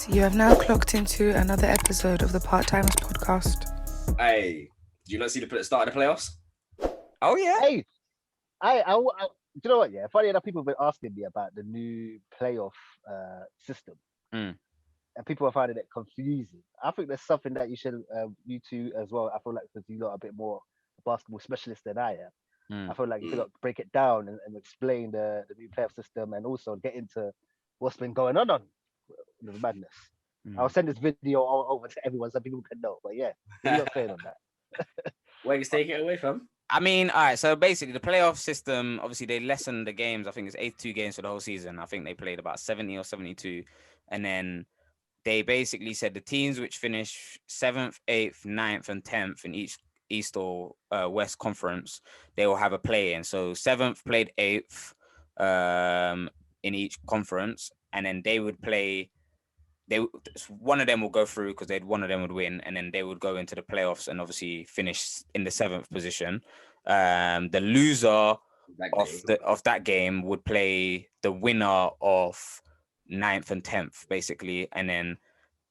guys, you have now clocked into another episode of the Part-Timers podcast. Hey, do you not see the start of the playoffs? Oh yeah. Hey, do you know what? Yeah, funny enough, people have been asking me about the new playoff system, Mm. and people are finding it confusing. I think there's something that you should, you two as well. I feel like because you lot are a bit more basketball specialist than I am. Mm. I feel like you could break it down and explain the new playoff system and also get into what's been going on the madness. I'll send this video over to everyone so people can know. But yeah, you're not saying on that. Wegz, take it away, fam. I mean, all right. So basically, the playoff system, obviously, they lessened the games. I think it's 82 games for the whole season. I think they played about 70 or 72, and then they basically said the teams which finish 7th, 8th, 9th, and 10th in each East or West conference, they will have a play-in. So 7th played 8th in each conference, and then they would play. One of them will go through because one of them would win, and then they would go into the playoffs and obviously finish in the 7th position. The loser of that game would play the winner of 9th and 10th, basically, and then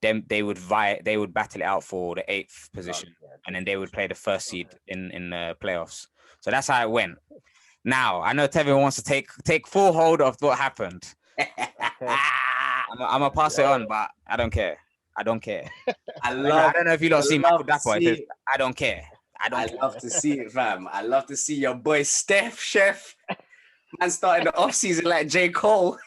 they would battle it out for the 8th position, and then they would play the first seed in the playoffs. So that's how it went. Now I know Tevin wants to take full hold of what happened. I'm gonna pass it on, but I don't care. I don't know if you don't see Michael Dapper. I don't care. I love to see it, fam. I love to see your boy Steph, chef. Man starting the off season like J. Cole.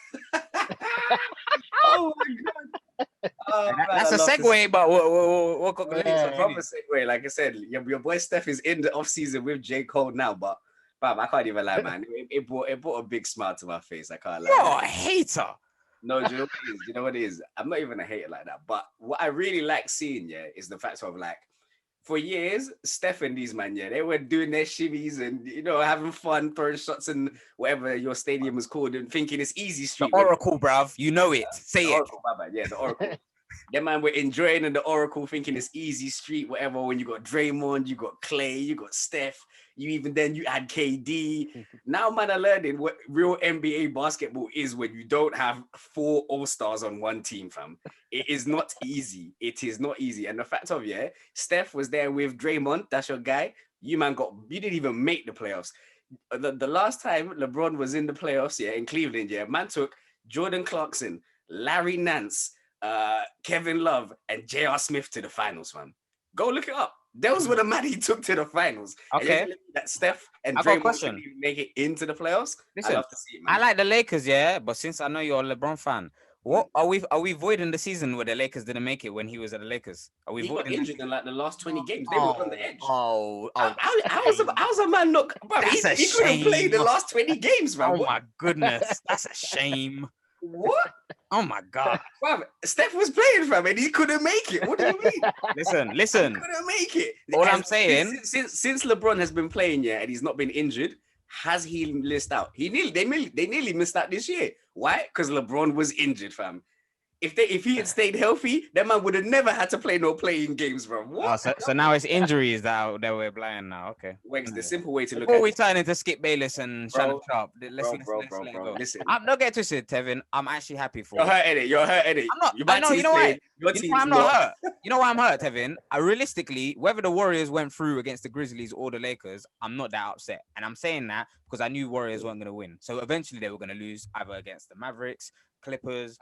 Oh my god. Oh, that's a segue, but we'll go it's a proper segue. Like I said, your boy Steph is in the off season with J. Cole now, but fam, I can't even lie, man. It brought a big smile to my face. I can't lie. You're a hater. No, do you know what it is? I'm not even a hater like that. But what I really like seeing, is the fact of like, for years, Steph and these man, they were doing their shimmies and having fun, throwing shots and whatever your stadium was called, and thinking it's easy street. The Oracle, bruv. You know it. Say it. Oracle, the Oracle. Them man were enjoying in the Oracle, thinking it's easy street, whatever. When you got Draymond, you got Clay, you got Steph, you had KD. Now, man, are learning what real NBA basketball is when you don't have 4 All-Stars on one team, fam. It is not easy. It is not easy. And the fact of, Steph was there with Draymond, that's your guy. You didn't even make the playoffs. The last time LeBron was in the playoffs, in Cleveland, man took Jordan Clarkson, Larry Nance, Kevin Love, and J.R. Smith to the finals, fam. Go look it up. Those were the man he took to the finals. Okay. And that Steph and I got a Draymond question. didn't even make it into the playoffs. Listen, I love to see it, man. I like the Lakers, but since I know you're a LeBron fan, what are we voiding the season where the Lakers didn't make it when he was at the Lakers? Are we he got voiding injured in like the last 20 games. They were on the edge. How's a man not? Bro, That's a he couldn't play shame. the last 20 games, man. Oh my goodness, that's a shame. What? Oh my god. Fam, Steph was playing, fam, and he couldn't make it. What do you mean? Listen. He couldn't make it. All I'm saying, since LeBron has been playing, and he's not been injured, has he missed out? They nearly missed out this year. Why? Because LeBron was injured, fam. If he had stayed healthy, that man would have never had to play no playing games, bro. What? So now it's injuries that we're blind now. Okay. Wegz, the simple way to look Before at it. we turn into Skip Bayless and Shannon Sharp, let's Bro, let it go. listen. I'm not getting twisted, Tevin. I'm actually happy for You're hurt, Eddie. I'm not. I know. You know why? I'm not hurt. You know why I'm hurt, Tevin? Realistically, whether the Warriors went through against the Grizzlies or the Lakers, I'm not that upset. And I'm saying that because I knew Warriors weren't going to win. So eventually they were going to lose either against the Mavericks, Clippers,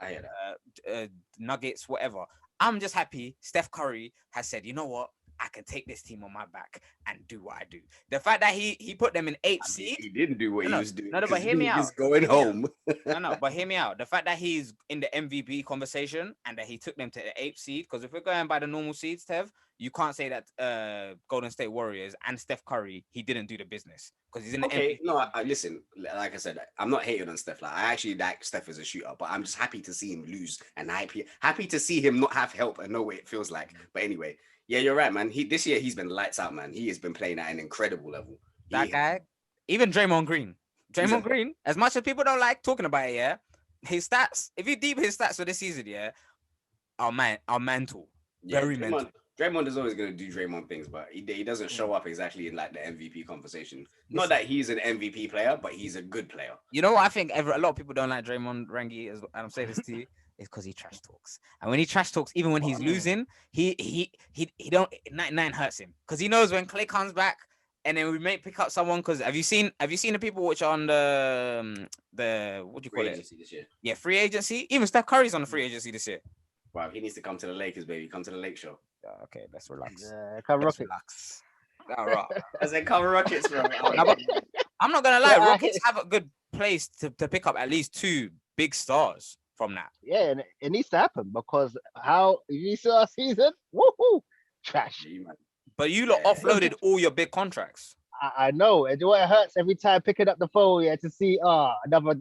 Nuggets, whatever. I'm just happy Steph Curry has said, you know what? I can take this team on my back and do what I do. The fact that he put them in 8th seed. He didn't do what he was doing. No, but hear me out. He's going home. But hear me out. The fact that he's in the MVP conversation and that he took them to the 8th seed, because if we're going by the normal seeds, Tev, you can't say that Golden State Warriors and Steph Curry, he didn't do the business because he's in the MVP. No, listen, like I said, I'm not hating on Steph. Like, I actually like Steph as a shooter, but I'm just happy to see him lose and happy to see him not have help and know what it feels like. But anyway, yeah, you're right, man. This year he's been lights out, man. He has been playing at an incredible level. That guy, even Draymond Green. Green, as much as people don't like talking about it, his stats, if you deep his stats for this season, are mental. Very mental. Draymond is always going to do Draymond things, but he doesn't show up exactly in like the MVP conversation. Not that he's an MVP player, but he's a good player. You know what I think? A lot of people don't like Draymond, Rangi, and I'm saying this to you. is because he trash talks. And when he trash talks, even when he's losing, he don't 99 hurts him because he knows when Clay comes back. And then we may pick up someone because have you seen the people which are on the what do you call Free it? agency this year. Yeah, free agency. Even Steph Curry's on the free agency this year. Wow, he needs to come to the Lakers, baby. Come to the Lake Show. Okay, let's relax. Come Let's Rocket. relax. All right. I said, come Rockets, bro. I'm not gonna lie, Yeah, Rockets have a good place to pick up at least 2 big stars from that. Yeah, and it needs to happen because how if you saw our season, woohoo, trash. But you lot offloaded all your big contracts. I know, and what it hurts every time picking up the phone, to see another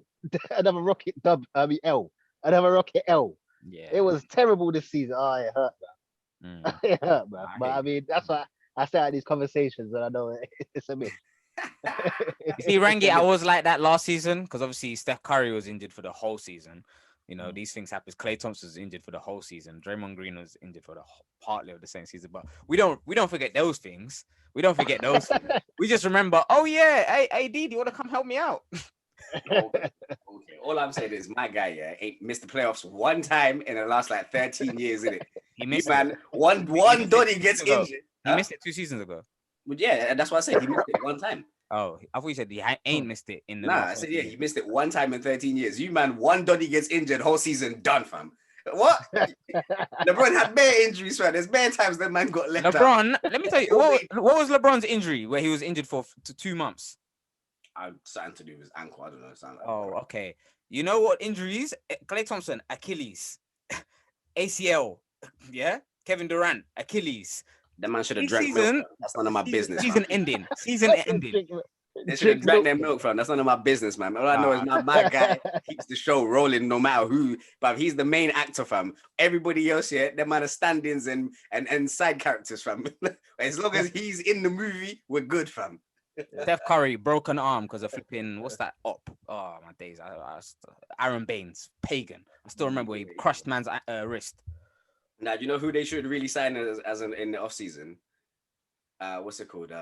Rocket another Rocket L. Yeah, It was terrible this season. Oh, it hurt, man. It hurt, man. But I mean, that's why I start these conversations, and I know it's a myth. You see, Rangi, I was like that last season because obviously Steph Curry was injured for the whole season. You know, these things happen. Klay Thompson was injured for the whole season. Draymond Green was injured for the partly of the same season. But we don't forget those things. We don't forget those things. We just remember, oh yeah, hey AD, do you want to come help me out? Okay. All I'm saying is my guy, ain't missed the playoffs one time in the last like 13 years, isn't it? He missed it. One Donny gets injured. He missed it 2 seasons ago. But yeah, that's what I said. He missed it one time. Oh, I thought you said he ain't missed it in the. Nah, I said yeah, he missed it one time in 13 years. You man, one Donny gets injured, whole season done, fam. What? LeBron had bare injuries, fam. There's bare times that man got left LeBron, out. let me tell you, what was LeBron's injury where he was injured for 2 months? Something to do with his ankle. I don't know. Okay. You know what injuries? Klay Thompson, Achilles, ACL, yeah. Kevin Durant, Achilles. That man should have drank milk. That's none of my business. Season ending. They should have drank their milk, fam. That's none of my business, man. All I know is my guy keeps the show rolling no matter who. But he's the main actor, fam. Everybody else here, them man are stand-ins and side characters, fam. As long as he's in the movie, we're good, fam. Steph Curry, broken arm because of flipping, what's that? Oh, my days. Aaron Baines, pagan. I still remember he crushed man's wrist. Now, do you know who they should really sign as in the offseason? What's it called?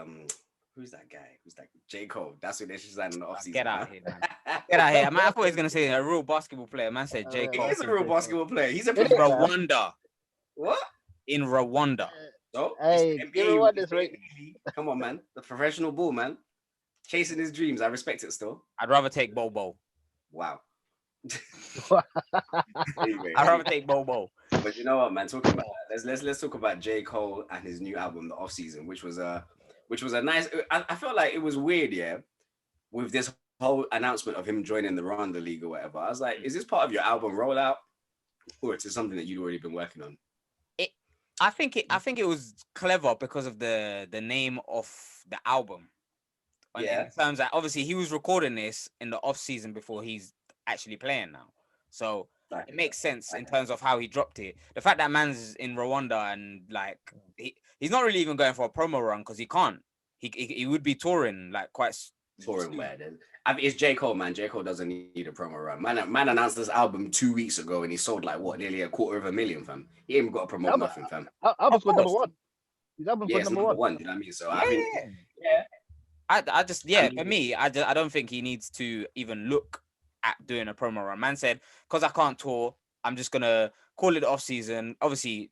Who's that guy? Who's that? J. Cole. That's who they should sign in the offseason. Get out of here, man. Get out of here. Man, I thought he was going to say a real basketball player. Man said J. Cole. He's a real basketball player. He's in Rwanda. What? In Rwanda. So, hey, Rwanda's right. Come on, man. The professional ball, man. Chasing his dreams. I respect it still. I'd rather take Bobo. Wow. I'd rather take Bobo. But you know what, man? Talking about let's talk about J. Cole and his new album, The Offseason, which was a nice. I felt like it was weird, yeah, with this whole announcement of him joining the Rwanda League or whatever. I was like, is this part of your album rollout, or is it something that you'd already been working on? I think it was clever because of the name of the album. Yeah. In terms that obviously he was recording this in the off season before he's actually playing now, so it makes sense in terms of how he dropped it. The fact that man's in Rwanda and like he's not really even going for a promo run because he can't. He would be touring like quite touring where then. It's J. Cole, man. J. Cole doesn't need a promo run. Man announced this album 2 weeks ago and he sold like what, nearly 250,000, fam. He ain't got to promote nothing, fam. Album's for number one. His album's for number one. You know what I mean? So for me, I don't think he needs to even look at doing a promo run. Man said, because I can't tour, I'm just gonna call it off season. Obviously,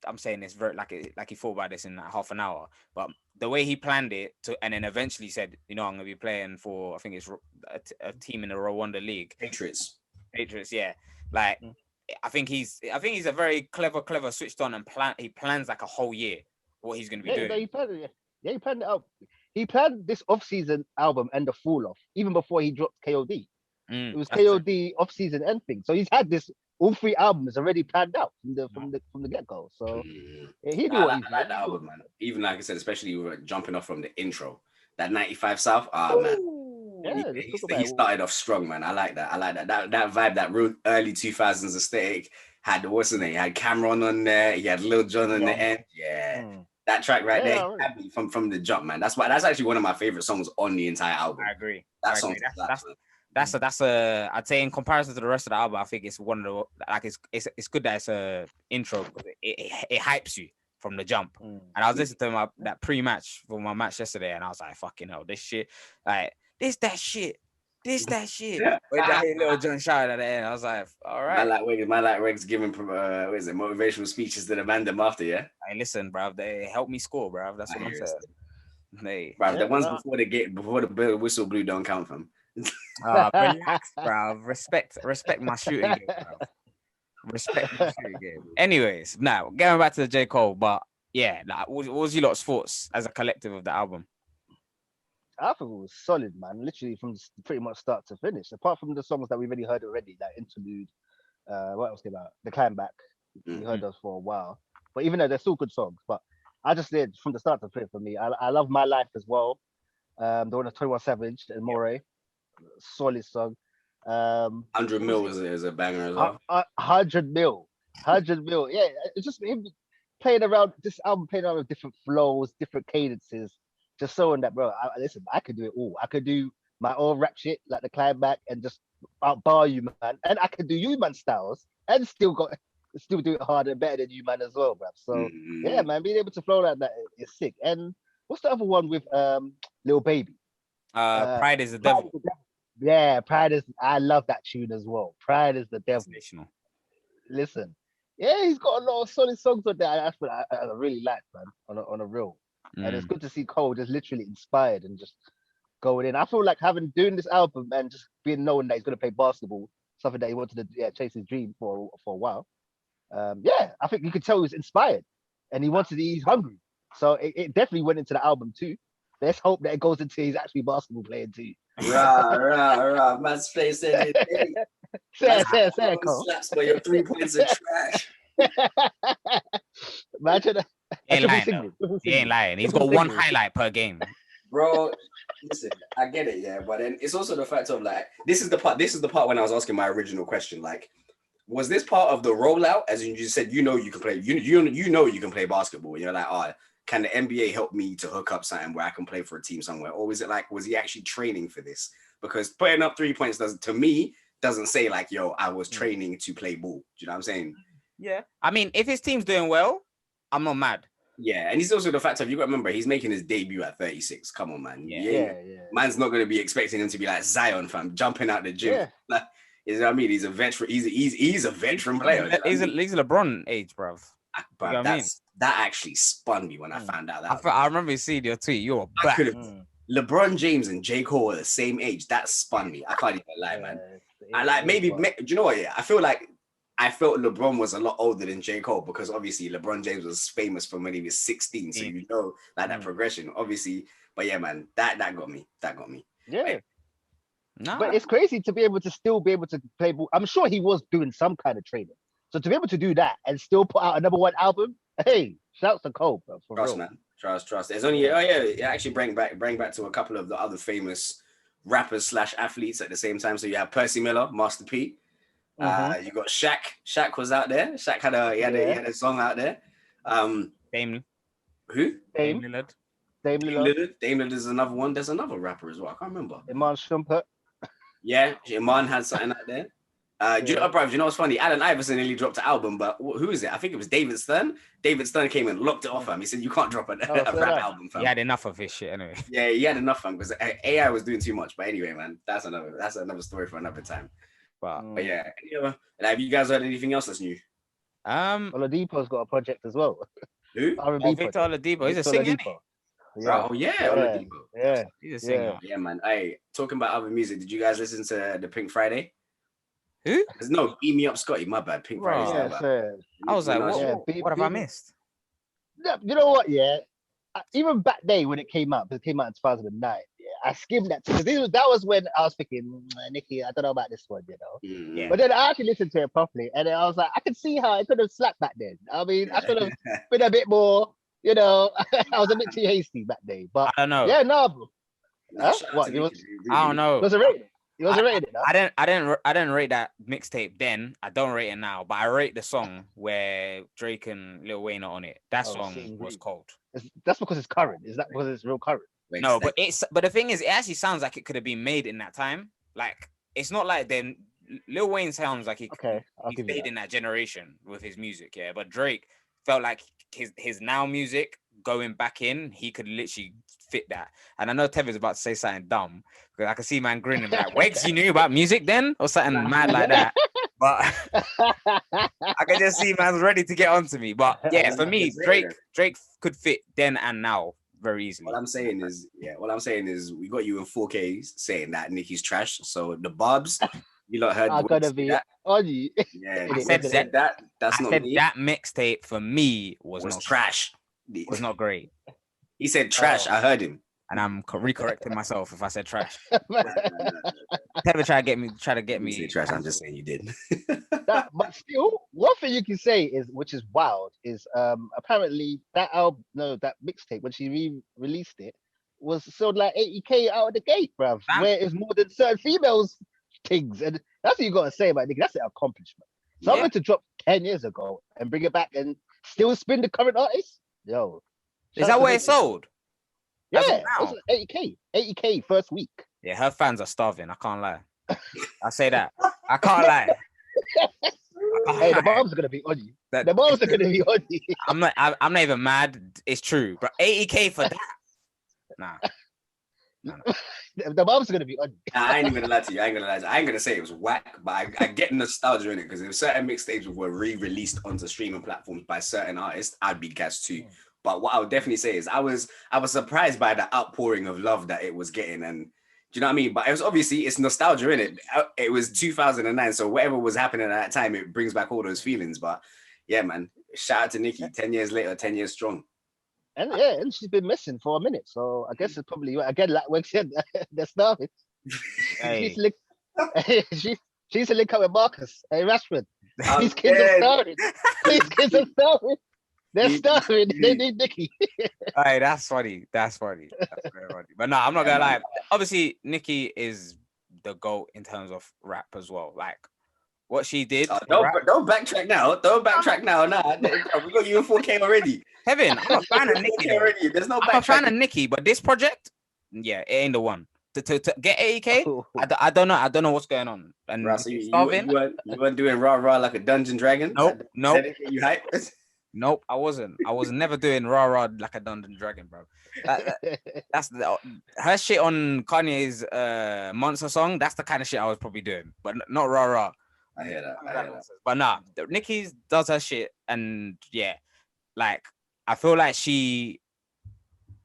I'm saying this very like he thought about this in like half an hour, but the way he planned it and then eventually said, I'm gonna be playing for, I think it's a team in the Rwanda League. Patriots, yeah. Like, I think he's a very clever switched on and he plans like a whole year what he's gonna be doing. He planned it out. He planned this off-season album and the fall off even before he dropped KOD. It was KOD off-season end thing. So he's had this all 3 albums already planned out from the get-go. So he knew what he like the album, man. Even like I said, especially jumping off from the intro, that 95 South. Man. He started off strong, man. I like that. That vibe, that real early 2000s aesthetic. Had what's his name? He had Cameron on there. He had Lil Jon on the end. Yeah. That track right there, from the jump, man. That's actually one of my favorite songs on the entire album. I agree. That's I'd say in comparison to the rest of the album, I think it's one of the it's good that it's a intro because it hypes you from the jump. And I was listening to that pre-match for my match yesterday, and I was like, fucking hell, this shit, like this This that shit. When I hear Little John shout at the end, I was like, all right. Man like Wegz giving what is it, motivational speeches to the man them after, yeah. Hey, listen, bruv, they helped me score, bruv. That's what I'm saying. Hey, bruv, the ones before the whistle blew don't count from. Relax, bruv. Respect my shooting game, bruv. Respect my shooting game. Anyways, now getting back to the J. Cole, but yeah, like, what was your lot's thoughts as a collective of the album? I thought it was solid, man. Literally from pretty much start to finish. Apart from the songs that we've already heard already, that interlude. What else came out? The Climb Back. We heard those for a while, but even though they're still good songs, but I just did from the start to finish for me. I love My Life as well. The one of 21 Savage and Moray, solid song. 100 Mil is a banger as well. 100 Mil. Yeah, it's just him playing around this album, playing around with different flows, different cadences. Just showing that, bro. Listen, I could do it all. I could do my own rap shit, like the Climb Back, and just outbar you, man. And I could do you, man, styles, and still do it harder and better than you, man, as well, bro. So yeah, man, being able to flow like that is sick. And what's the other one with Lil Baby? Pride is the Devil. Yeah, Pride is. I love that tune as well. Pride is the Devil. Listen, yeah, he's got a lot of solid songs on there. That's what I really like, man. On a real. And it's good to see Cole just literally inspired and just going in. I feel like doing this album and just being known that he's going to play basketball, something that he wanted to chase his dream for a while. Yeah, I think you could tell he was inspired and he's hungry. So it definitely went into the album too. Let's hope that it goes into his actually basketball playing too. Rah. Man's face said it. Say, Cole. Slaps for your 3 points of trash. Imagine that. He ain't lying. He ain't lying. He's got one highlight per game. Bro, listen, I get it, yeah. But then it's also the fact of like, this is the part when I was asking my original question. Like, was this part of the rollout? As you just said, you can play, you know you can play basketball. And you're like, oh, can the NBA help me to hook up something where I can play for a team somewhere? Or was it like, was he actually training for this? Because putting up 3 points doesn't say like, yo, I was training to play ball. Do you know what I'm saying? Yeah. I mean, if his team's doing well, I'm not mad. Yeah, and he's also the fact of, you got to remember, he's making his debut at 36. Come on, man. Yeah. Man's not going to be expecting him to be like Zion, fam, jumping out the gym. Yeah. Like, you know what I mean? He's a veteran. He's a veteran player. He's a LeBron age, bruv. But you know that actually spun me when I found out that. I remember seeing your tweet. You were back. LeBron James and J. Cole are the same age. That spun me. I can't even lie, man. I like do you know what? Yeah, I felt LeBron was a lot older than J. Cole because obviously LeBron James was famous from when he was 16. So you know like that progression, obviously. But yeah, man, that got me. Yeah. Like, but it's crazy to be able to still be able to play ball. I'm sure he was doing some kind of training. So to be able to do that and still put out a #1 album, hey, shouts to Cole, bro. Trust, real. Man. Trust. There's only it actually bring back to a couple of the other famous rappers / athletes at the same time. So you have Percy Miller, Master P. You got Shaq. Shaq was out there. Shaq had a song out there. Dame. Who? Dame Lillard. Dame Lillard is another one. There's another rapper as well. I can't remember. Iman Shumpert. Yeah, Iman had something out there. Do you know what's funny? Allen Iverson nearly dropped an album, but who is it? I think it was David Stern. David Stern came and locked it off him. He said, you can't drop a rap album, fam. He had enough of his shit anyway. Yeah, he had enough, fam, because AI was doing too much. But anyway, man, that's another story for another time. But yeah, have you guys heard anything else that's new? Oladipo's got a project as well. Who? Victor Oladipo. He's a singer. Yeah. Oh yeah, Oladipo. Yeah, he's a singer. Yeah, man. Hey, talking about other music, did you guys listen to the Pink Friday? Who? No, Beat Me Up Scotty. My bad. Pink Friday. I was like, what have I missed? You know what? Yeah, even back then when it came out in 2009. I skimmed that because that was when I was thinking, Nikki, I don't know about this one, you know. Yeah. But then I actually listened to it properly, and then I was like, I could see how I could have slapped back then. I mean, I could have been a bit more, you know. I was a bit too hasty back then, but I don't know. Yeah, no, bro. What? I don't know. Was it rated? It wasn't rated. No? I didn't rate that mixtape then. I don't rate it now, but I rate the song where Drake and Lil Wayne are on it. That song was cold. That's because it's current. Is that because it's real current? No, but the thing is, it actually sounds like it could have been made in that time. Like, it's not like then Lil Wayne sounds like he stayed in that generation with his music, yeah. But Drake felt like his now music going back in, he could literally fit that. And I know Tevin's about to say something dumb because I can see man grinning like, Wegz, you knew about music then, or something mad like that. But I can just see man's ready to get onto me. But yeah, for me, Drake could fit then and now very easily. What I'm saying is, we got you in 4K saying that Nicki's trash. So the Barbs, you lot heard. I'm gonna be on you. Yeah, I said that. That's not me. That mixtape for me was not trash. Was not great. He said trash. I heard him, and I'm recorrecting myself if I said trash. Tevin try to get me. Say trash. I'm just saying you did. But still, one thing you can say is, which is wild, is apparently that album, that mixtape, when she re-released it, was sold like 80K out of the gate, bruv. Where it's more than certain females things, and that's what you gotta say about Nicki. That's an accomplishment. Something to drop 10 years ago and bring it back and still spin the current artist. Yo, is that where it sold? Yeah, it was 80K first week. Yeah, her fans are starving. I can't lie. I say that. I can't lie. Hey, the moms are gonna be on you. The moms are gonna be on you. I'm not even mad. It's true, but 80K for that? Nah. The moms are gonna be on you. I ain't even gonna lie to you. I ain't gonna say it was whack, but I get nostalgia in it because if certain mixtapes were re-released onto streaming platforms by certain artists, I'd be gassed too. But what I would definitely say is I was surprised by the outpouring of love that it was getting, and do you know what I mean? But it was obviously, it's nostalgia in it. It was 2009, so whatever was happening at that time, it brings back all those feelings. But yeah, man, shout out to Nicki. 10 years later, 10 years strong. And she's been missing for a minute, so I guess it's probably, again, like Wegz said, they're starving. Hey. She's a link up with Marcus. Hey, Rashford. These kids are starving. They're starving. They need Nicki. Hey, that's funny. That's very funny. But no, I'm not gonna lie. Obviously, Nicki is the GOAT in terms of rap as well. Like what she did. Don't backtrack now. Nah, we got you in 4K already. Tevin, I'm a fan of Nicki already. There's no. I'm a fan of Nicki, but this project, yeah, it ain't the one. To get 80K, I don't know. I don't know what's going on. And so you weren't doing rah like a dungeon dragon. Nope. You hype? Nope, I wasn't. I was never doing rah like a dungeon dragon, bro. That's her shit on Kanye's Monster song. That's the kind of shit I was probably doing, but not rah. I hear that. But nah, Nicki does her shit, and yeah, like I feel like she,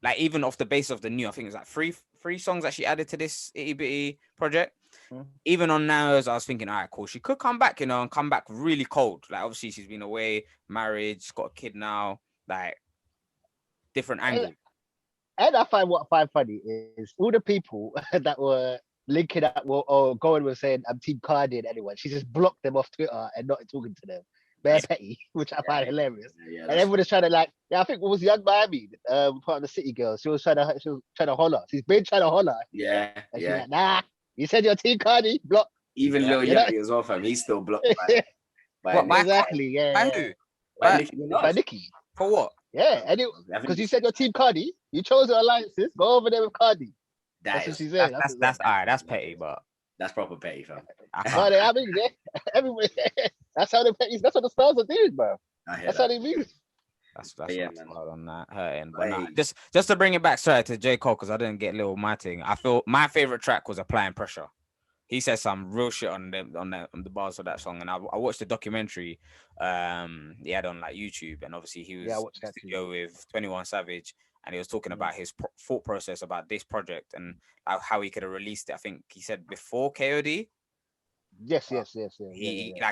like even off the base of the new, I think it's like three songs that she added to this itty bitty project. Even on Naos, I was thinking, all right, cool. She could come back, and come back really cold. Like obviously she's been away, married, she's got a kid now, like different angle. And I find what I find funny is all the people that were linking up or going with saying I'm Team Cardi and anyone, she just blocked them off Twitter and not talking to them. Bare petty, which I find hilarious. And everyone is trying to I think what was Young Miami, part of the City Girls. She was trying to holler. She's been trying to holler. Yeah. She's like, nah. You said you're Team Cardi, block. Even Lil Yachty as well, fam. He's still blocked by exactly, yeah. By who? By Nicki. For what? Yeah, because you said you're Team Cardi, you chose your alliances. Go over there with Cardi. That's what she said. That's all right. That's petty, but that's proper petty, fam. I mean, everybody. That's how the petty. That's what the stars are doing, bro. That's how they move. That's on that her end. But nah, just to bring it back, sorry, to J. Cole, because I didn't get little my thing. I feel my favorite track was Applying Pressure. He said some real shit on the bars of that song, and I watched the documentary he had on like YouTube, and obviously he was in the studio with 21 Savage, and he was talking about his thought process about this project and how he could have released it. I think he said before KOD. Yes.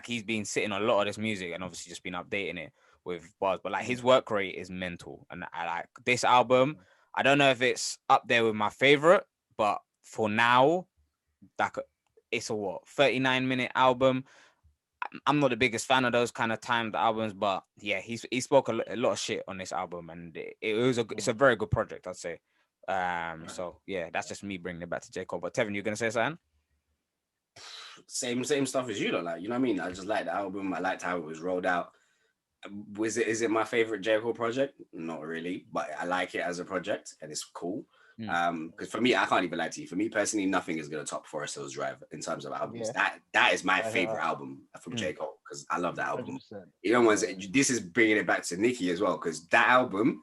He's been sitting on a lot of this music and obviously just been updating it with bars, but like his work rate is mental, and I like this album. I don't know if it's up there with my favorite, but for now, like it's a 39-minute album. I'm not the biggest fan of those kind of timed albums, but yeah, he spoke a lot of shit on this album, and it's a very good project, I'd say. So yeah, that's just me bringing it back to J. Cole. But Tevin, you gonna say something? Same stuff as you, like, you know what I mean? I just like the album. I liked how it was rolled out. Is it my favorite J. Cole project? Not really, but I like it as a project, and it's cool. Because for me, I can't even lie to you. For me personally, nothing is gonna top Forest Hills Drive in terms of albums. That is my favorite album from J. Cole, because I love that album. 100%. You know, this is bringing it back to Nicki as well, because that album,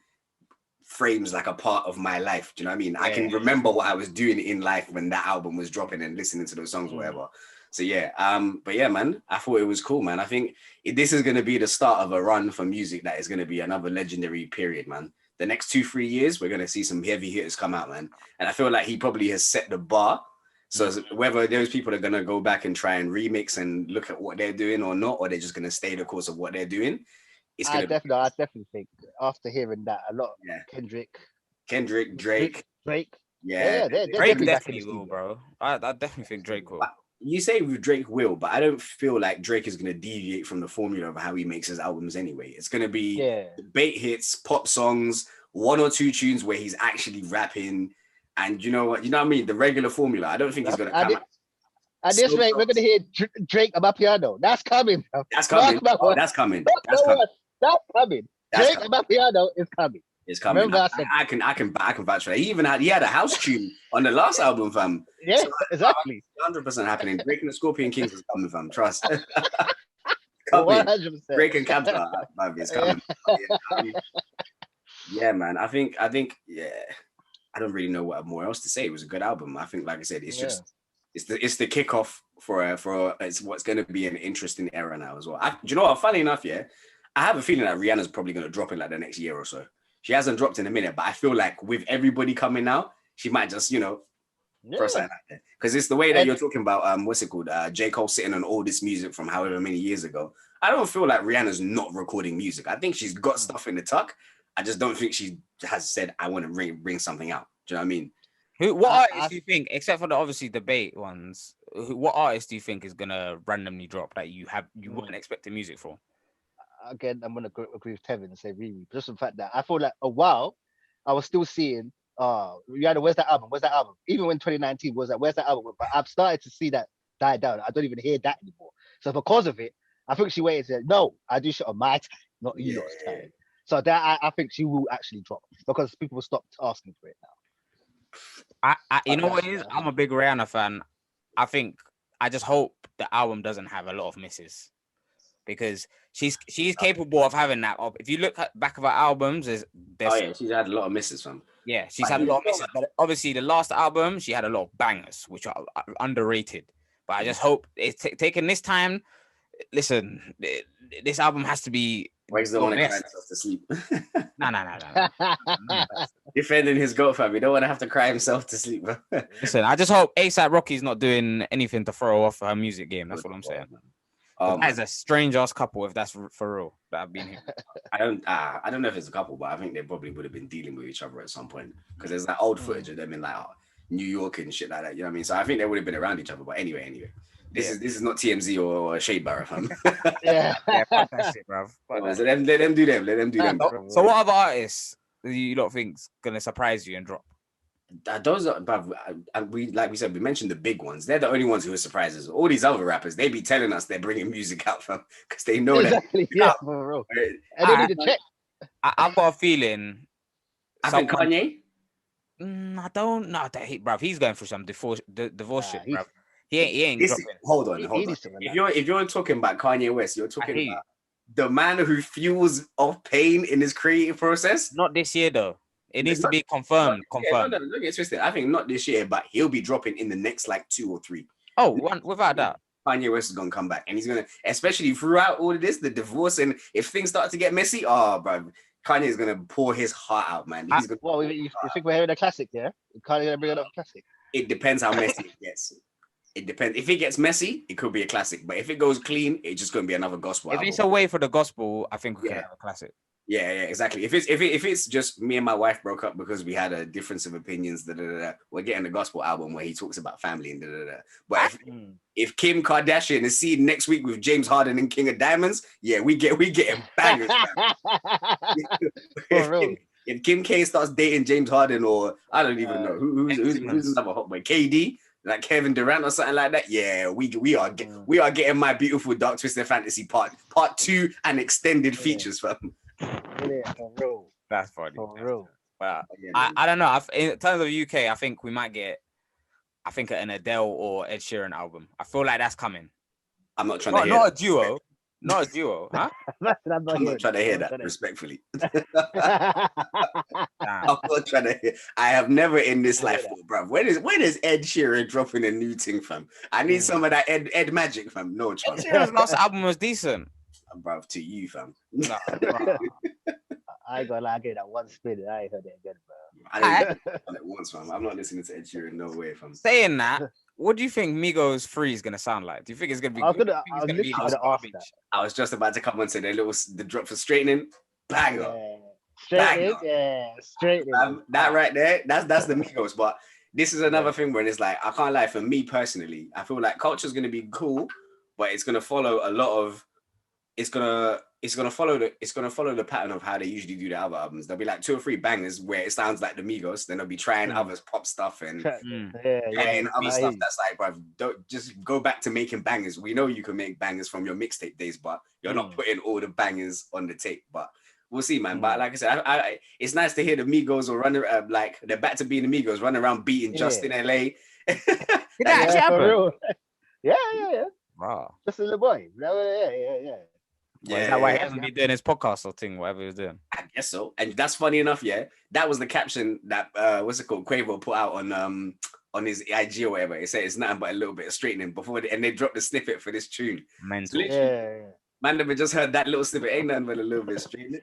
frames like a part of my life. Do you know what I mean? I can remember what I was doing in life when that album was dropping and listening to those songs, or whatever. So yeah, but yeah, man, I thought it was cool, man. I think this is going to be the start of a run for music that is going to be another legendary period, man. The next 2-3 years, we're going to see some heavy hitters come out, man. And I feel like he probably has set the bar. So whether those people are going to go back and try and remix and look at what they're doing or not, or they're just going to stay the course of what they're doing, it's going to I definitely think after hearing that a lot, Kendrick, Drake. Yeah, they're Drake definitely will, bro. I definitely think Drake will. You say Drake will, but I don't feel like Drake is going to deviate from the formula of how he makes his albums anyway. It's going to be debate hits, pop songs, 1 or 2 tunes where he's actually rapping. And you know what I mean? The regular formula. I don't think he's going to come out. At this rate, we're going to hear Drake about piano. That's coming. That's coming. That's coming. That's coming. Drake about piano is coming. It's coming. Remember I can vouch for that. He had a house tune on the last album, fam. Yeah, so exactly. 100% happening. Drake and the Scorpion Kings is coming, fam. Trust. 100%. Drake and Capta, it's coming. Yeah, man. I think. Yeah. I don't really know what more else to say. It was a good album. I think, like I said, it's just it's the kickoff for it's what's going to be an interesting era now as well. Do you know what? Funny enough, I have a feeling that Rihanna's probably going to drop in like the next year or so. She hasn't dropped in a minute, but I feel like with everybody coming out, she might just, throw something out there. Because it's the way that you're talking about, what's it called? J. Cole sitting on all this music from however many years ago. I don't feel like Rihanna's not recording music. I think she's got stuff in the tuck. I just don't think she has said, I want to bring something out. Do you know what I mean? What artists do you think, except for the obviously debate ones, what artists do you think is going to randomly drop that you weren't expecting music for? Again, I'm gonna agree with Tevin and say Riri. Just the fact that I feel like a while I was still seeing Rihanna, where's that album? Even when 2019 was like, where's that album? But I've started to see that die down. I don't even hear that anymore. So because of it, I think she waited and said, no, I do shit on my time, not you lot's time. So that I think she will actually drop because people will stop asking for it now. You know what it is? I'm a big Rihanna fan. I just hope the album doesn't have a lot of misses. Because she's capable of having that. If you look back of her albums, she's had a lot of misses, fam. Yeah, she's had a lot of misses. But obviously, the last album, she had a lot of bangers, which are underrated. But I just hope it's taking this time. Listen, this album has to be. Wegz don't want to cry himself to sleep. No. Defending his goat, fam. He don't want to have to cry himself to sleep, bro. Listen, I just hope ASAP Rocky's not doing anything to throw off her music game. That's what I'm saying. That is a strange ass couple, if that's for real, that I've been here. I don't know if it's a couple, but I think they probably would have been dealing with each other at some point because there's that old footage of them in like New York and shit like that. You know what I mean? So I think they would have been around each other. But anyway, this is not TMZ or Shade Barra, fam. yeah, fuck that shit, bro. So let them do them. So what other artists do you lot think's gonna surprise you and drop? Those are, we said, we mentioned the big ones. They're the only ones who are surprises. All these other rappers, they be telling us they're bringing music out from because they know exactly. that. For real. And they need to check. I've got a feeling. I think Kanye. I don't know that bruv. He's going through some divorce shit, bruv. He ain't dropping. Hold on. If you're talking about Kanye West, you're talking about the man who fuels off pain in his creative process. Not this year though. It needs to be confirmed. No, don't get twisted. I think not this year, but he'll be dropping in the next like 2 or 3. Oh, without that. Kanye West is gonna come back, and he's gonna, especially throughout all of this, the divorce, and if things start to get messy, bro, Kanye is gonna pour his heart out, man. He's gonna. Well, you think we're hearing a classic, yeah? Kanye gonna bring another classic. It depends how messy it gets. It depends. If it gets messy, it could be a classic. But if it goes clean, it's just gonna be another gospel. If it's away for the gospel, I think we can have a classic. Yeah, exactly. If it's just me and my wife broke up because we had a difference of opinions, we're getting a gospel album where he talks about family and But if Kim Kardashian is seen next week with James Harden and King of Diamonds, we getting bangers. If Kim K starts dating James Harden, or I don't even know who's another hot boy, KD, like Kevin Durant or something like that, we are getting My Beautiful Dark Twisted Fantasy part 2 and extended features, fam. Yeah, for real. That's funny. For real. Wow. I don't know. In terms of UK, I think we might get an Adele or Ed Sheeran album. I feel like that's coming. I'm not trying to hear not a duo. Not a duo, huh? I'm not trying to hear that, respectfully. Nah, I'm not trying to. I have never in this life, bro. When is Ed Sheeran dropping a new thing, fam? I need some of that Ed magic, fam. No Ed chance, Sheeran's last album was decent. bro. To you, fam. Nah, bro. I ain't gonna lie, I gave that one spin and I ain't heard it again, bro. I done it once, fam. I'm not listening to Ed Sheeran. No way, fam. Saying that, what do you think Migos 3 is gonna sound like? Do you think it's gonna be? I was good? gonna, Do you I think was it's literally gonna be gonna house ask that. garbage? I was just about to come and say the drop for straightening, banger. Yeah. Straight in, yeah, straight in. That right there, that's the Migos. But this is another thing where it's like, I can't lie, for me personally, I feel like culture's gonna be cool, but it's gonna follow a lot of it's gonna follow the pattern of how they usually do the other albums. There'll be like 2 or 3 bangers where it sounds like the Migos, then they'll be trying others pop stuff and other stuff that's like, bro, don't just go back to making bangers. We know you can make bangers from your mixtape days, but you're not putting all the bangers on the tape. But we'll see, man. But like I said, I it's nice to hear the Migos are running like they're back to being the Migos, running around beating Justin LA. Did that actually happen? Yeah. Wow. Just a little boy. Yeah. Is that why he hasn't been doing his podcast or thing, whatever he was doing? I guess so. And that's funny enough, yeah. That was the caption that what's it called? Quavo put out on his IG or whatever. It said it's nothing but a little bit of straightening and they dropped the snippet for this tune. Mental. Man, never just heard that little snippet. Ain't nothing but a little bit of straightening.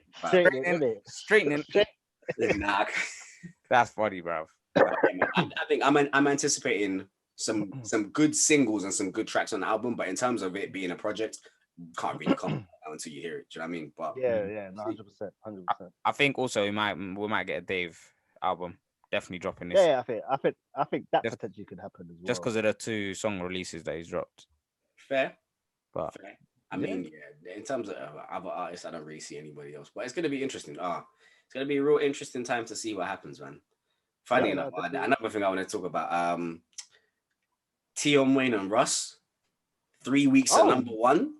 Straightening. Nah. That's funny, bro. I think I'm anticipating some good singles and some good tracks on the album, but in terms of it being a project, can't really comment until you hear it. Do you know what I mean? But 100%. I think also we might get a Dave album definitely dropping this. Yeah, I think that potentially could happen as well. Just because of the 2 song releases that he's dropped. Fair. I mean, in terms of other artists, I don't really see anybody else. But it's gonna be interesting. It's gonna be a real interesting time to see what happens, man. Funny enough, another thing I want to talk about. Tion Wayne and Russ, 3 weeks at number 1.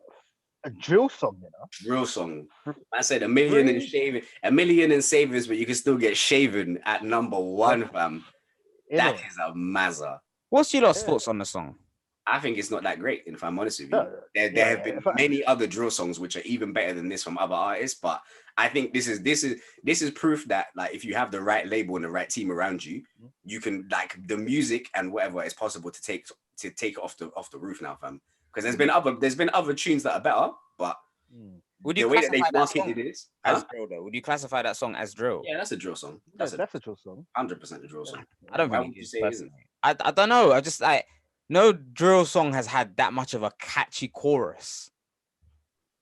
A drill song, you know. Drill song. I said a million in savings, but you can still get shaven at number 1, fam. That is a mazza. What's your last thoughts on the song? I think it's not that great, if I'm honest with you. There have been many other drill songs which are even better than this from other artists, but I think this is proof that like if you have the right label and the right team around you, you can like the music and whatever is possible to take it off the roof now, fam. Because there's been other tunes that are better, but would you the way that they marketed it as drill though? Would you classify that song as drill? Yeah, that's a drill song. That's a drill song. 100% a drill song. I don't think you say it isn't. I don't know. I just like no drill song has had that much of a catchy chorus.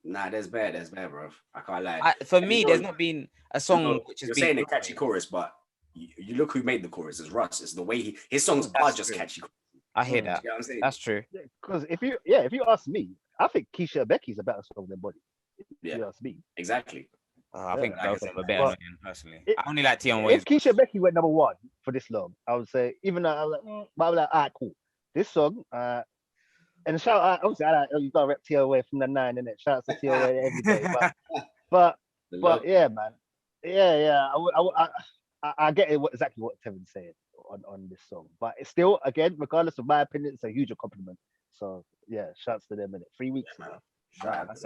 Nah, there's bad, bro. I can't lie. For me, there's not been a song which has been saying a catchy chorus, but you look who made the chorus. It's Russ. It's the way his songs are just catchy. I hear that. You know what I'm saying? That's true. Because if you ask me, I think Keisha Becky's a better song than Body. If you ask me. Exactly. I think both of them are better personally. I only like Tion Wayne. If Keisha Becky went number 1 for this long, I would say, even though I was like, but I was like, all right, cool. This song, and shout out, obviously, you got to rep Tion Wayne from the 9, innit? Shout out to Tion Wayne every day. But yeah, man. Yeah. I get exactly what Tevin's saying on this song. But it's still, again, regardless of my opinion, it's a huge compliment. So yeah, shouts to them in it. 3 weeks, man. That's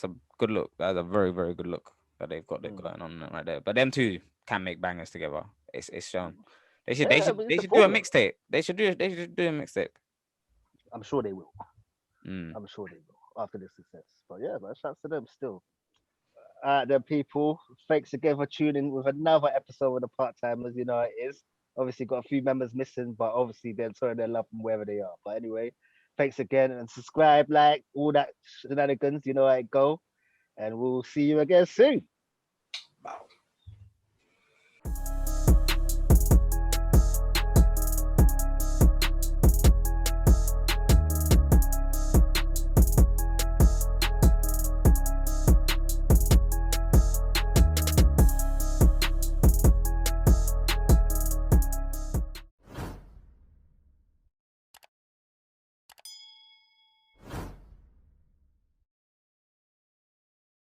a good look. That's a very, very good look that they've got going on right there. But them two can make bangers together. It's shown. They should do a mixtape. They should do a mixtape. I'm sure they will. I'm sure they will after this success. But yeah, man, shouts to them still. Then people, thanks again for tuning with another episode of the Part Timers. You know it is. Obviously got a few members missing, but obviously they're showing their love from wherever they are. But anyway, thanks again and subscribe, like all that shenanigans. You know how it go. And we'll see you again soon.